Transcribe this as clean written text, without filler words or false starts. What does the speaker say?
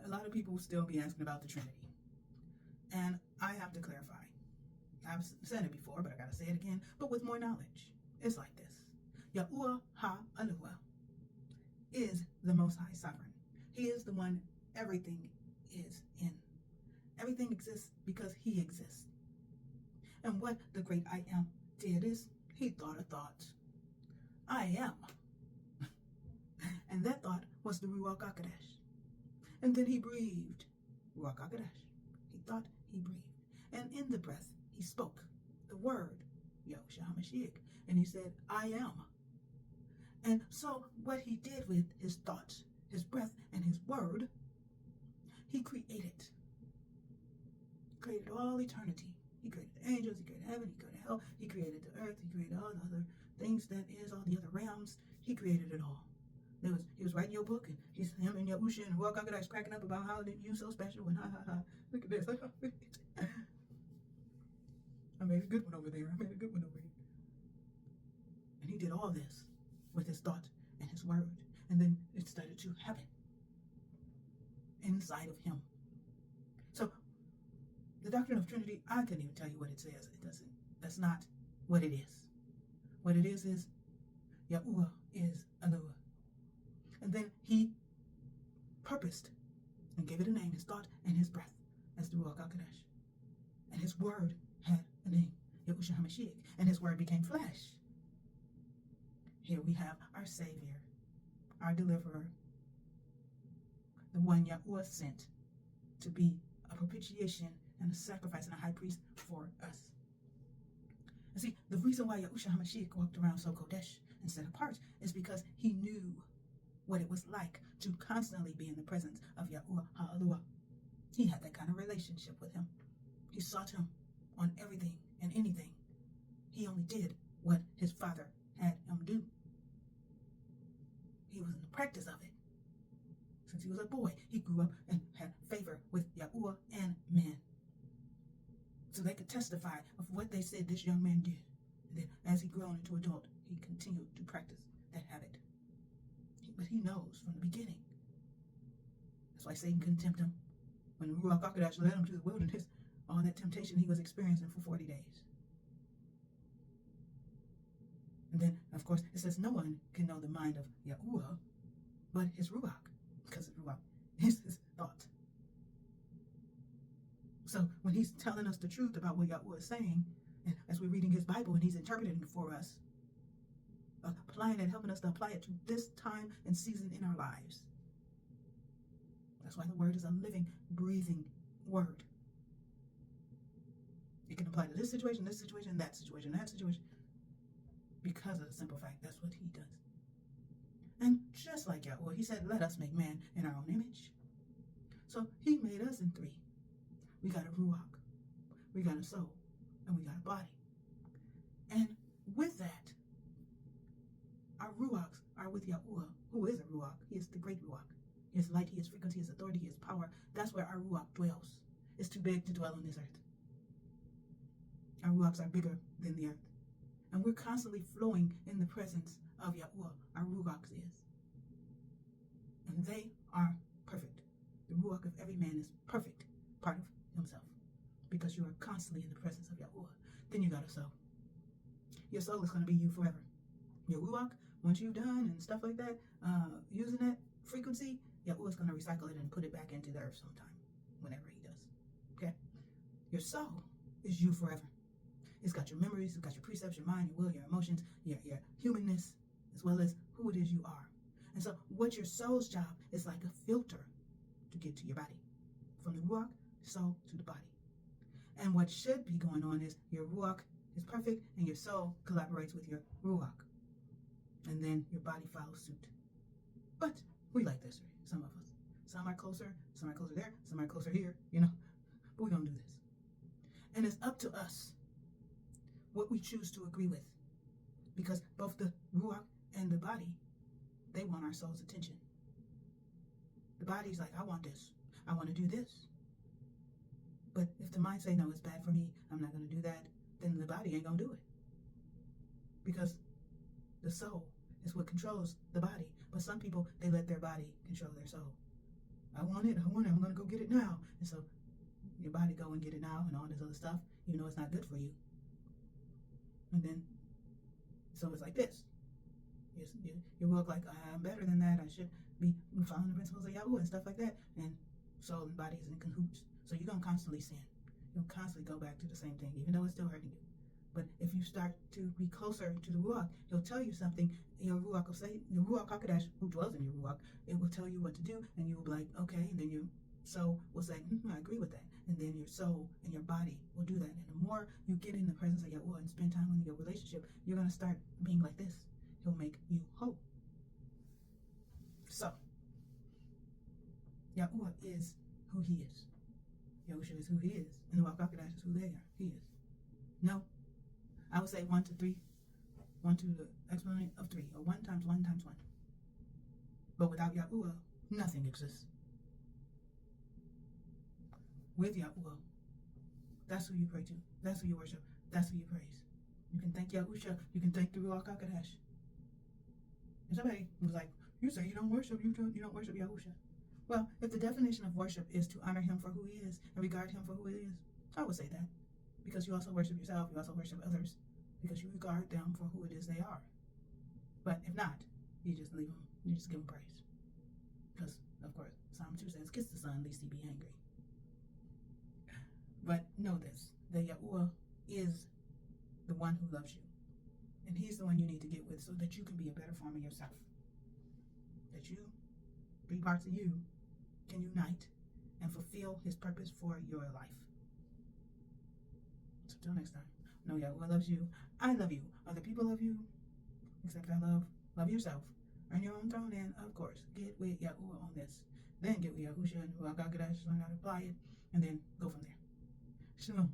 a lot of people still be asking about the Trinity. And I have to clarify. I've said it before, but I got to say it again, but with more knowledge. It's like this. Yahuah Ha'Aluah is the Most High Sovereign. He is the one everything is in. Everything exists because he exists. And what the great I Am did is he thought a thought. I am. And that thought was the Ruakh Ha'Qadash. And then he breathed. Ruakh Ha'Qadash. He thought, he breathed. And in the breath, he spoke the word, Yahusha Ha'Mashyakh. And he said, I am. And so what he did with his thoughts, his breath, and his word, he created. He created all eternity. He created the angels, he created heaven, he created hell, he created the earth, he created all the other things that is, all the other realms. He created it all. He was writing your book, and him and Yahusha and Ruakh Ha'Qadash cracking up about how you so special, and ha ha ha. Look at this. I made a good one over there. And he did all this with his thought and his word. And then it started to happen inside of him. So the doctrine of Trinity, I couldn't even tell you what it says. It doesn't. That's not what it is. What it is Yahuah is Aluah. And then he purposed and gave it a name, his thought and his breath, as the Ruakh Ha'Qadash. And his word had a name, Yahusha Ha'Mashyakh, and his word became flesh. Here we have our Savior, our deliverer, the one Yahuah sent to be a propitiation and a sacrifice and a high priest for us. And see, the reason why Yahusha Ha'Mashyakh walked around so Kodesh and set apart is because he knew what it was like to constantly be in the presence of Yahuah Ha'Aluah. He had that kind of relationship with him. He sought him on everything and anything. He only did what his father had him do. He was in the practice of it. Since he was a boy, he grew up and had favor with Yahuah and men. So they could testify of what they said this young man did. And then as he grew into adult, he continued to practice that habit. But he knows from the beginning. That's why Satan couldn't tempt him. When the Ruakh Ha'Qadash led him to the wilderness, all that temptation he was experiencing for 40 days. And then, of course, it says no one can know the mind of Yahuah but his Ruakh, because Ruakh is his thought. So when he's telling us the truth about what Yahuah is saying, and as we're reading his Bible and he's interpreting it for us, applying it, helping us to apply it to this time and season in our lives. That's why the word is a living, breathing word. It can apply to this situation, that situation, that situation, because of the simple fact that's what he does. And just like Yahuah, he said, let us make man in our own image. So he made us in three. We got a Ruakh, we got a soul, and we got a body. And with that, our Ruachs are with Yahuah, who is a Ruakh. He is the Great Ruakh. He is light, he is frequency, he is authority, he is power. That's where our Ruakh dwells. It's too big to dwell on this earth. Our Ruachs are bigger than the earth. And we're constantly flowing in the presence of Yahuah. Our Ruachs is. And they are perfect. The Ruakh of every man is perfect, part of himself. Because you are constantly in the presence of Yahuah. Then you got a soul. Your soul is going to be you forever. Your Ruakh, once you've done and stuff like that, using that frequency, Yahuah is going to recycle it and put it back into the earth sometime, whenever he does. Okay? Your soul is you forever. It's got your memories, it's got your precepts, your mind, your will, your emotions, your humanness, as well as who it is you are. And so what your soul's job is like a filter to get to your body. From the Ruakh, soul to the body. And what should be going on is your Ruakh is perfect and your soul collaborates with your Ruakh. And then your body follows suit. But we like this, some of us. Some are closer there, some are closer here, But we're going to do this. And it's up to us what we choose to agree with. Because both the Ruakh and the body, they want our soul's attention. The body's like, I want this. I want to do this. But if the mind say, no, it's bad for me, I'm not going to do that, then the body ain't going to do it. Because the soul is what controls the body. But some people, they let their body control their soul. I want want it, I'm going to go get it now. And so your body go and get it now and all this other stuff, even though it's not good for you. And then, so it's like this. You work like, I'm better than that. I should be following the principles of Yahuah and stuff like that. And soul and body is in cahoots. So you're going to constantly sin. You'll constantly go back to the same thing, even though it's still hurting you. But if you start to be closer to the Ruakh, he'll tell you something. Your Ruakh will say, your Ruakh Ha'Qadash, who dwells in your Ruakh, it will tell you what to do. And you will be like, okay. And then your soul will say, I agree with that. And then your soul and your body will do that. And the more you get in the presence of Yahuah and spend time in your relationship, you're going to start being like this. He'll make you whole. So, Yahuah is who he is. Yahusha is who he is. And the Ruakh Ha'Qadash is who they are. He is. No. I would say 1 to 3. 1 to the exponent of 3. Or 1 times 1 times 1. But without Yahuah, nothing exists. With Yahuah, that's who you pray to. That's who you worship. That's who you praise. You can thank Yahusha. You can thank the Ruakh Ha'Qadash. And somebody was like, you say you don't worship Yahusha. Well, if the definition of worship is to honor him for who he is and regard him for who he is, I would say that. Because you also worship yourself, you also worship others, because you regard them for who it is they are. But if not, you just leave them, you just give them praise. Because, of course, Psalm 2 says, kiss the son, lest he be angry. But know this, that Yahuah is the one who loves you. And he's the one you need to get with so that you can be a better form of yourself. That you, 3 parts of you, can unite and fulfill his purpose for your life. So until next time, know Yahuah loves you. I love you. Other people love you. Except I love yourself. Earn your own throne, and of course, get with Yahuah on this. Then get with Yahusha and Ruakh Ha'Qadash, learn how to apply it, and then go from there. Shalom.